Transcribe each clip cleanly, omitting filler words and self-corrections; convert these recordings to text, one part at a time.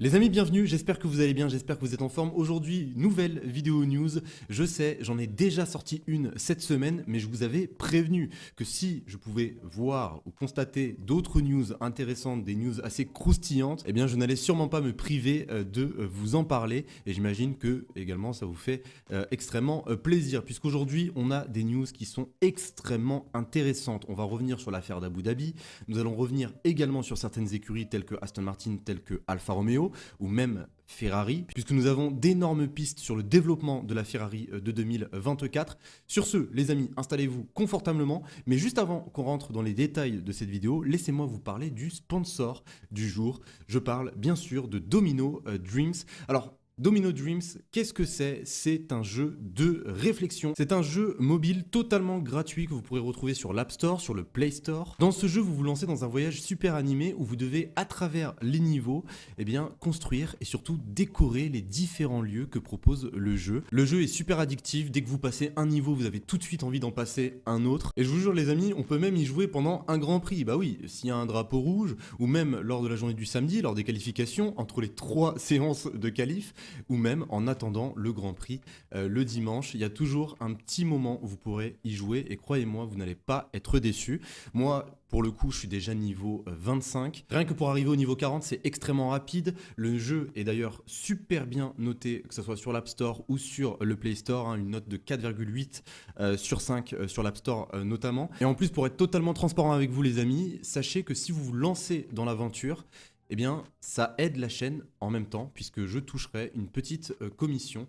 Les amis, bienvenue, j'espère que vous allez bien, j'espère que vous êtes en forme. Aujourd'hui, nouvelle vidéo news. Je sais, j'en ai déjà sorti une cette semaine, mais je vous avais prévenu que si je pouvais voir ou constater d'autres news intéressantes, des news assez croustillantes, eh bien je n'allais sûrement pas me priver de vous en parler. Et j'imagine que également ça vous fait extrêmement plaisir, puisqu'aujourd'hui on a des news qui sont extrêmement intéressantes. On va revenir sur l'affaire d'Abu Dhabi, nous allons revenir également sur certaines écuries telles que Aston Martin, telles que Alfa Romeo, ou même Ferrari, puisque nous avons d'énormes pistes sur le développement de la Ferrari de 2024. Sur ce, les amis, installez-vous confortablement, mais juste avant qu'on rentre dans les détails de cette vidéo, laissez-moi vous parler du sponsor du jour. Je parle bien sûr de Domino Dreams. Alors, Domino Dreams, qu'est-ce que c'est? C'est un jeu de réflexion. C'est un jeu mobile totalement gratuit que vous pourrez retrouver sur l'App Store, sur le Play Store. Dans ce jeu, vous vous lancez dans un voyage super animé où vous devez, à travers les niveaux, construire et surtout décorer les différents lieux que propose le jeu. Le jeu est super addictif. Dès que vous passez un niveau, vous avez tout de suite envie d'en passer un autre. Et je vous jure, les amis, on peut même y jouer pendant un Grand Prix. Bah oui, s'il y a un drapeau rouge, ou même lors de la journée du samedi, lors des qualifications, entre les 3 séances de qualif, ou même en attendant le Grand Prix le dimanche. Il y a toujours un petit moment où vous pourrez y jouer et croyez-moi, vous n'allez pas être déçus. Moi, pour le coup, je suis déjà niveau 25. Rien que pour arriver au niveau 40, c'est extrêmement rapide. Le jeu est d'ailleurs super bien noté, que ce soit sur l'App Store ou sur le Play Store, une note de 4,8 sur 5 sur l'App Store notamment. Et en plus, pour être totalement transparent avec vous les amis, sachez que si vous vous lancez dans l'aventure, eh bien, ça aide la chaîne en même temps, puisque je toucherai une petite commission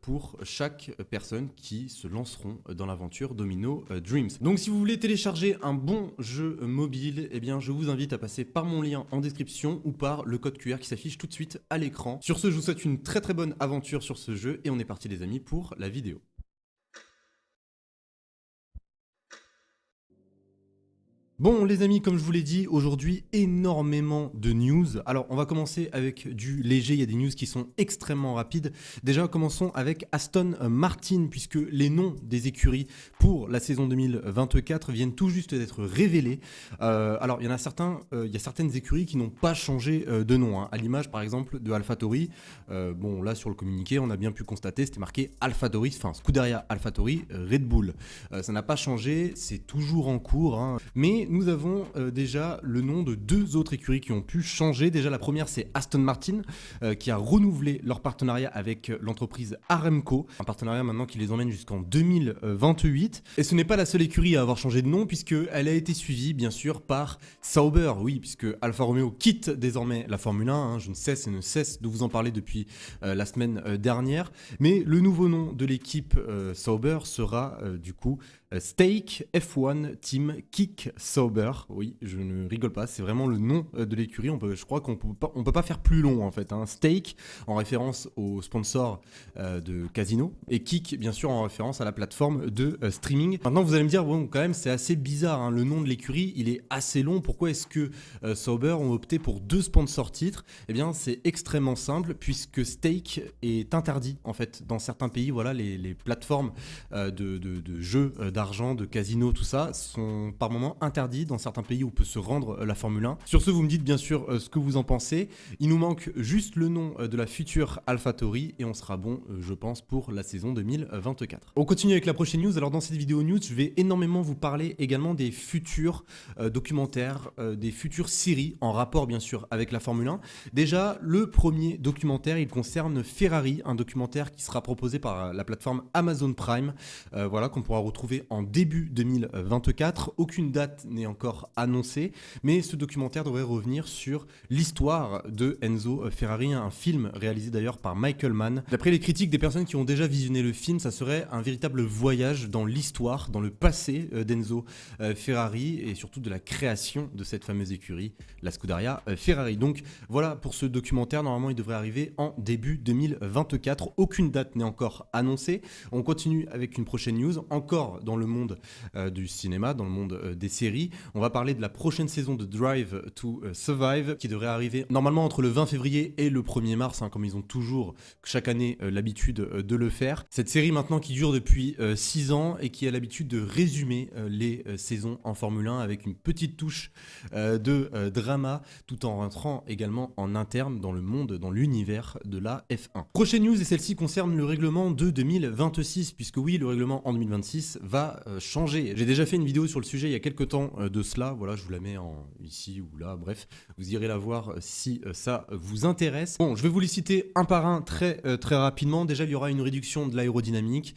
pour chaque personne qui se lanceront dans l'aventure Domino Dreams. Donc, si vous voulez télécharger un bon jeu mobile, eh bien, je vous invite à passer par mon lien en description ou par le code QR qui s'affiche tout de suite à l'écran. Sur ce, je vous souhaite une très très bonne aventure sur ce jeu et on est parti les amis pour la vidéo. Bon les amis, comme je vous l'ai dit, aujourd'hui énormément de news. Alors on va commencer avec du léger, il y a des news qui sont extrêmement rapides. Déjà commençons avec Aston Martin, puisque les noms des écuries pour la saison 2024 viennent tout juste d'être révélés. Alors il y a certaines écuries qui n'ont pas changé de nom, à l'image par exemple de AlphaTauri. Bon là sur le communiqué on a bien pu constater, c'était marqué AlphaTauri, enfin Scuderia AlphaTauri Red Bull. Ça n'a pas changé, c'est toujours en cours, mais nous avons déjà le nom de 2 autres écuries qui ont pu changer. Déjà la première c'est Aston Martin qui a renouvelé leur partenariat avec l'entreprise Aramco, un partenariat maintenant qui les emmène jusqu'en 2028. Et ce n'est pas la seule écurie à avoir changé de nom, puisqu'elle a été suivie bien sûr par Sauber, oui, puisque Alfa Romeo quitte désormais la Formule 1, je ne cesse de vous en parler depuis la semaine dernière, mais le nouveau nom de l'équipe Sauber sera du coup Stake F1 Team Kick Sauber. Oui, je ne rigole pas, c'est vraiment le nom de l'écurie. Je crois qu'on peut pas faire plus long en fait. Stake en référence au sponsor de Casino et Kick bien sûr en référence à la plateforme de streaming. Maintenant vous allez me dire, bon quand même c'est assez bizarre, le nom de l'écurie il est assez long. Pourquoi est-ce que Sauber ont opté pour 2 sponsors titres? Eh bien c'est extrêmement simple, puisque Stake est interdit en fait dans certains pays. Voilà, les plateformes de jeux d'argent, de casino, tout ça, sont par moments interdits dans certains pays où peut se rendre la Formule 1. Sur ce, vous me dites bien sûr ce que vous en pensez. Il nous manque juste le nom de la future AlphaTauri et on sera bon, je pense, pour la saison 2024. On continue avec la prochaine news. Alors dans cette vidéo news, je vais énormément vous parler également des futurs documentaires, des futures séries en rapport bien sûr avec la Formule 1. Déjà, le premier documentaire, il concerne Ferrari, un documentaire qui sera proposé par la plateforme Amazon Prime, voilà, qu'on pourra retrouver en début 2024. Aucune date n'est encore annoncée, mais ce documentaire devrait revenir sur l'histoire de Enzo Ferrari, un film réalisé d'ailleurs par Michael Mann. D'après les critiques des personnes qui ont déjà visionné le film, ça serait un véritable voyage dans l'histoire, dans le passé d'Enzo Ferrari et surtout de la création de cette fameuse écurie, la Scuderia Ferrari. Donc voilà pour ce documentaire, normalement il devrait arriver en début 2024. Aucune date n'est encore annoncée. On continue avec une prochaine news, encore dans le monde du cinéma, dans le monde des séries. On va parler de la prochaine saison de Drive to Survive qui devrait arriver normalement entre le 20 février et le 1er mars, comme ils ont toujours chaque année l'habitude de le faire. Cette série maintenant qui dure depuis 6 ans et qui a l'habitude de résumer les saisons en Formule 1 avec une petite touche de drama tout en rentrant également en interne dans le monde, dans l'univers de la F1. Prochaine news et celle-ci concerne le règlement de 2026 puisque oui, le règlement en 2026 va changer. J'ai déjà fait une vidéo sur le sujet il y a quelques temps de cela, voilà, je vous la mets ici ou là, bref, vous irez la voir si ça vous intéresse. Bon, je vais vous les citer un par un très rapidement. Déjà, il y aura une réduction de l'aérodynamique.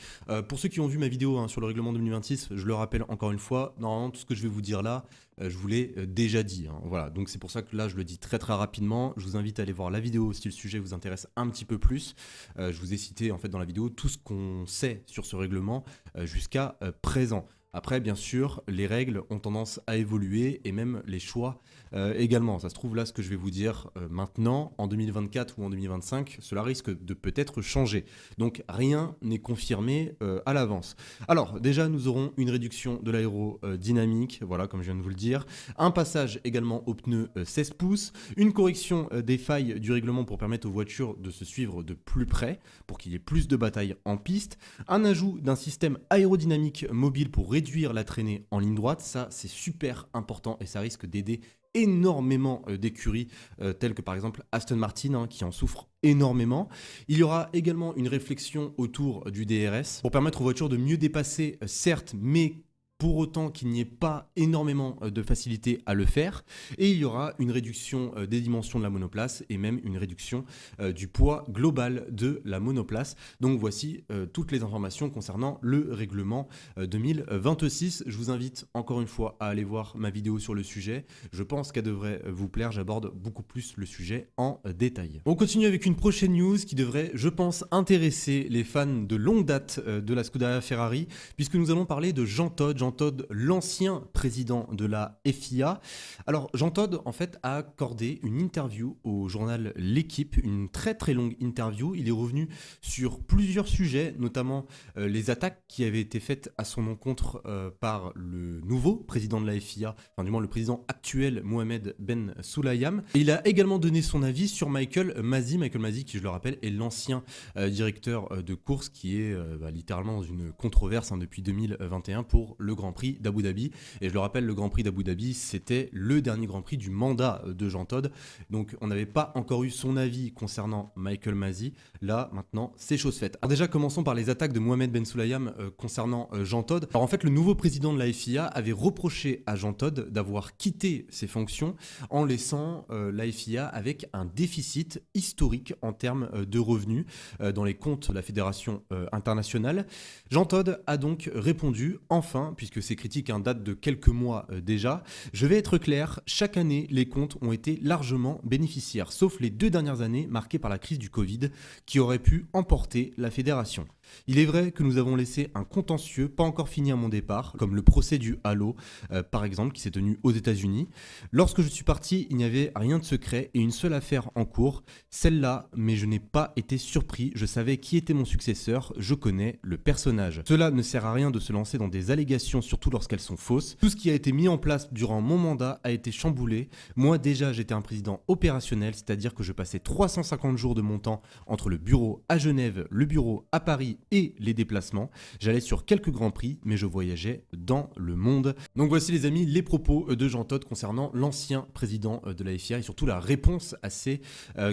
Pour ceux qui ont vu ma vidéo sur le règlement 2026, je le rappelle encore une fois, normalement tout ce que je vais vous dire là, je vous l'ai déjà dit. Voilà, donc c'est pour ça que là je le dis très rapidement. Je vous invite à aller voir la vidéo si le sujet vous intéresse un petit peu plus. Je vous ai cité en fait dans la vidéo tout ce qu'on sait sur ce règlement jusqu'à présent. Après, bien sûr, les règles ont tendance à évoluer et même les choix également. Ça se trouve là, ce que je vais vous dire maintenant, en 2024 ou en 2025, cela risque de peut-être changer. Donc rien n'est confirmé à l'avance. Alors déjà, nous aurons une réduction de l'aérodynamique, voilà, comme je viens de vous le dire. Un passage également aux pneus 16 pouces. Une correction des failles du règlement pour permettre aux voitures de se suivre de plus près, pour qu'il y ait plus de batailles en piste. Un ajout d'un système aérodynamique mobile pour réduire la traînée en ligne droite, ça c'est super important et ça risque d'aider énormément d'écuries telles que par exemple Aston Martin qui en souffre énormément. Il y aura également une réflexion autour du DRS pour permettre aux voitures de mieux dépasser certes, mais pour autant qu'il n'y ait pas énormément de facilité à le faire. Et il y aura une réduction des dimensions de la monoplace et même une réduction du poids global de la monoplace. Donc voici toutes les informations concernant le règlement 2026. Je vous invite encore une fois à aller voir ma vidéo sur le sujet. Je pense qu'elle devrait vous plaire. J'aborde beaucoup plus le sujet en détail. On continue avec une prochaine news qui devrait, je pense, intéresser les fans de longue date de la Scuderia Ferrari, puisque nous allons parler de Jean Todt, l'ancien président de la FIA. Alors Jean Todt en fait a accordé une interview au journal L'Équipe, une très longue interview. Il est revenu sur plusieurs sujets, notamment les attaques qui avaient été faites à son encontre par le nouveau président de la FIA, enfin du moins le président actuel Mohamed Ben Sulayem. Et il a également donné son avis sur Michael Masi, qui je le rappelle est l'ancien directeur de course qui est littéralement dans une controverse depuis 2021 pour le Grand Prix d'Abu Dhabi. Et je le rappelle, le Grand Prix d'Abu Dhabi, c'était le dernier Grand Prix du mandat de Jean Todt. Donc on n'avait pas encore eu son avis concernant Michael Masi. Là, maintenant, c'est chose faite. Alors déjà, commençons par les attaques de Mohamed Ben Sulayem concernant Jean Todt. Alors en fait, le nouveau président de la FIA avait reproché à Jean Todt d'avoir quitté ses fonctions en laissant la FIA avec un déficit historique en termes de revenus dans les comptes de la fédération internationale. Jean Todt a donc répondu, enfin, puisque ces critiques datent de quelques mois déjà. Je vais être clair, chaque année, les comptes ont été largement bénéficiaires, sauf les 2 dernières années marquées par la crise du Covid, qui aurait pu emporter la fédération. Il est vrai que nous avons laissé un contentieux pas encore fini à mon départ, comme le procès du Halo, par exemple, qui s'est tenu aux États-Unis. Lorsque je suis parti, il n'y avait rien de secret et une seule affaire en cours, celle-là, mais je n'ai pas été surpris, je savais qui était mon successeur, je connais le personnage. Cela ne sert à rien de se lancer dans des allégations, surtout lorsqu'elles sont fausses. Tout ce qui a été mis en place durant mon mandat a été chamboulé. Moi déjà, j'étais un président opérationnel, c'est-à-dire que je passais 350 jours de mon temps entre le bureau à Genève, le bureau à Paris et les déplacements. J'allais sur quelques grands prix, mais je voyageais dans le monde. Donc voici les amis, les propos de Jean Todt concernant l'ancien président de la FIA et surtout la réponse à ces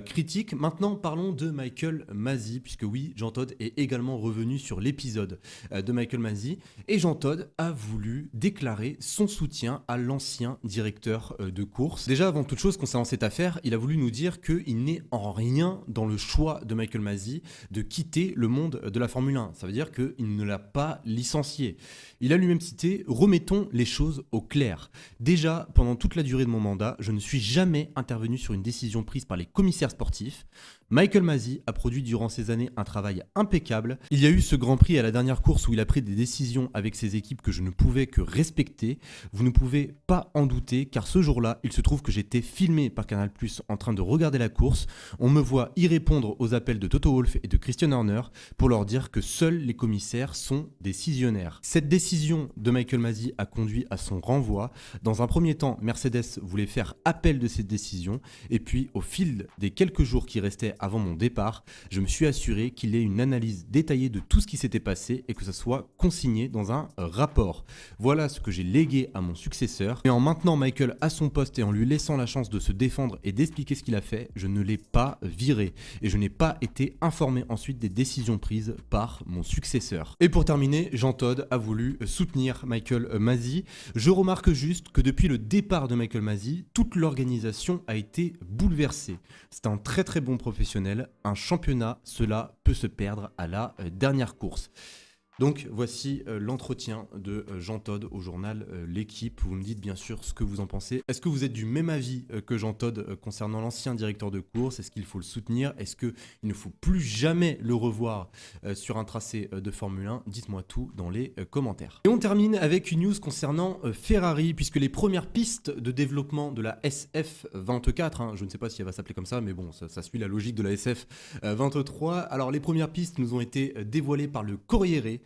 critiques. Maintenant, parlons de Michael Masi, puisque oui, Jean Todt est également revenu sur l'épisode de Michael Masi et Jean Todt a voulu déclarer son soutien à l'ancien directeur de course. Déjà, avant toute chose, concernant cette affaire, il a voulu nous dire qu'il n'est en rien dans le choix de Michael Masi de quitter le monde de la Formule 1. Ça veut dire qu'il ne l'a pas licencié. Il a lui-même cité « Remettons les choses au clair. Déjà, pendant toute la durée de mon mandat, je ne suis jamais intervenu sur une décision prise par les commissaires sportifs. Michael Masi a produit durant ces années un travail impeccable. Il y a eu ce Grand Prix à la dernière course où il a pris des décisions avec ses équipes que je ne pouvais que respecter. Vous ne pouvez pas en douter car ce jour-là, il se trouve que j'étais filmé par Canal+ en train de regarder la course. On me voit y répondre aux appels de Toto Wolff et de Christian Horner pour leur dire dire que seuls les commissaires sont décisionnaires. Cette décision de Michael Masi a conduit à son renvoi. Dans un premier temps, Mercedes voulait faire appel de cette décision et puis au fil des quelques jours qui restaient avant mon départ, je me suis assuré qu'il y ait une analyse détaillée de tout ce qui s'était passé et que ça soit consigné dans un rapport. Voilà ce que j'ai légué à mon successeur. Et en maintenant Michael à son poste et en lui laissant la chance de se défendre et d'expliquer ce qu'il a fait, je ne l'ai pas viré et je n'ai pas été informé ensuite des décisions prises par mon successeur. Et pour terminer, Jean Todt a voulu soutenir Michael Masi. Je remarque juste que depuis le départ de Michael Masi, toute l'organisation a été bouleversée. C'est un très très bon professionnel. Un championnat, cela peut se perdre à la dernière course. Donc voici l'entretien de Jean Todt au journal L'Équipe. Vous me dites bien sûr ce que vous en pensez. Est-ce que vous êtes du même avis que Jean Todt concernant l'ancien directeur de course? Est-ce qu'il faut le soutenir? Est-ce qu'il ne faut plus jamais le revoir sur un tracé de Formule 1? Dites-moi tout dans les commentaires. Et on termine avec une news concernant Ferrari, puisque les premières pistes de développement de la SF24, je ne sais pas si elle va s'appeler comme ça, mais bon, ça suit la logique de la SF23. Alors les premières pistes nous ont été dévoilées par le Corriere.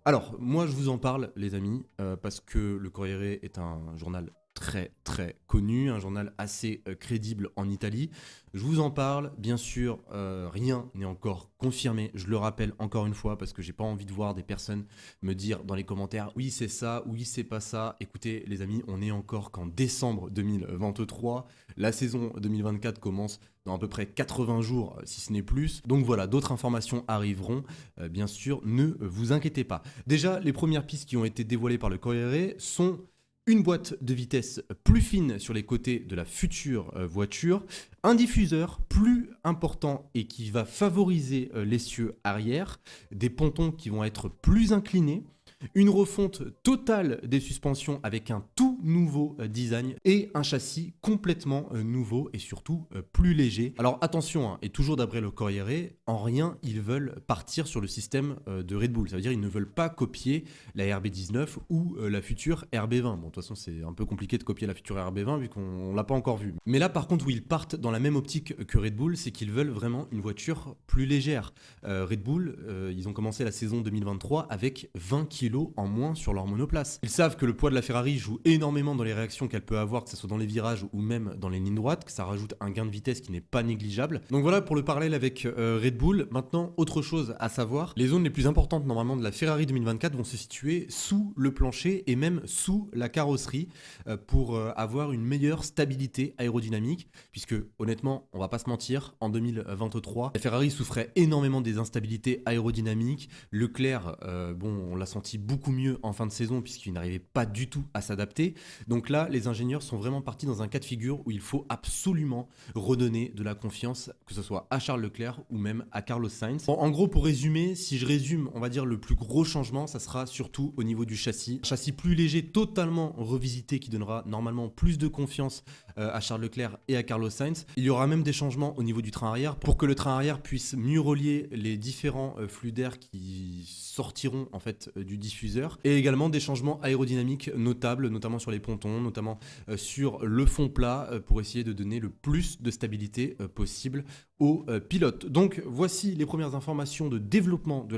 Alors, moi je vous en parle les amis, parce que le Corriere est un journal très très connu, un journal assez crédible en Italie. Je vous en parle, bien sûr, rien n'est encore confirmé, je le rappelle encore une fois parce que j'ai pas envie de voir des personnes me dire dans les commentaires oui c'est ça, oui c'est pas ça. Écoutez les amis, on est encore qu'en décembre 2023, la saison 2024 commence dans à peu près 80 jours si ce n'est plus. Donc voilà, d'autres informations arriveront, bien sûr, ne vous inquiétez pas. Déjà, les premières pistes qui ont été dévoilées par le Corriere sont une boîte de vitesse plus fine sur les côtés de la future voiture, un diffuseur plus important et qui va favoriser l'essieu arrière, des pontons qui vont être plus inclinés, une refonte totale des suspensions avec un tout nouveau design et un châssis complètement nouveau et surtout plus léger. Alors attention, et toujours d'après le Corriere, en rien ils veulent partir sur le système de Red Bull. Ça veut dire qu'ils ne veulent pas copier la RB19 ou la future RB20. Bon, de toute façon, c'est un peu compliqué de copier la future RB20 vu qu'on ne l'a pas encore vue. Mais là, par contre, où ils partent dans la même optique que Red Bull, c'est qu'ils veulent vraiment une voiture plus légère. Red Bull, ils ont commencé la saison 2023 avec 20 kg en moins sur leur monoplace. Ils savent que le poids de la Ferrari joue énormément dans les réactions qu'elle peut avoir, que ce soit dans les virages ou même dans les lignes droites, que ça rajoute un gain de vitesse qui n'est pas négligeable. Donc voilà pour le parallèle avec Red Bull. Maintenant, autre chose à savoir, les zones les plus importantes normalement de la Ferrari 2024 vont se situer sous le plancher et même sous la carrosserie pour avoir une meilleure stabilité aérodynamique, puisque honnêtement, on va pas se mentir, en 2023, la Ferrari souffrait énormément des instabilités aérodynamiques. Leclerc, on l'a senti beaucoup mieux en fin de saison puisqu'il n'arrivait pas du tout à s'adapter. Donc là, les ingénieurs sont vraiment partis dans un cas de figure où il faut absolument redonner de la confiance, que ce soit à Charles Leclerc ou même à Carlos Sainz. Bon, en gros, pour résumer, si je résume, on va dire le plus gros changement, ça sera surtout au niveau du châssis. Un châssis plus léger, totalement revisité, qui donnera normalement plus de confiance à Charles Leclerc et à Carlos Sainz. Il y aura même des changements au niveau du train arrière pour que le train arrière puisse mieux relier les différents flux d'air qui sortiront en fait du diffuseur, et également des changements aérodynamiques notables, notamment sur les pontons, notamment sur le fond plat, pour essayer de donner le plus de stabilité possible aux pilotes. Donc voici les premières informations de développement de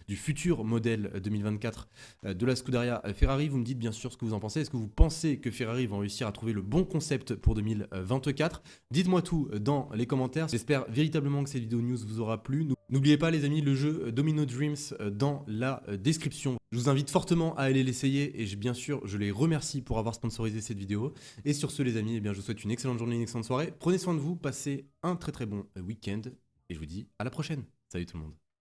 du futur modèle 2024 de la Scuderia Ferrari. Vous me dites bien sûr ce que vous en pensez. Est-ce que vous pensez que Ferrari vont réussir à trouver le bon concept pour 2024? Dites-moi tout dans les commentaires. J'espère véritablement que cette vidéo news vous aura plu. N'oubliez pas les amis, le jeu Domino Dreams dans la description. Je vous invite fortement à aller l'essayer et bien sûr je les remercie pour avoir sponsorisé cette vidéo. Et sur ce les amis, je vous souhaite une excellente journée, une excellente soirée. Prenez soin de vous, passez un très très bon week-end et je vous dis à la prochaine. Salut tout le monde.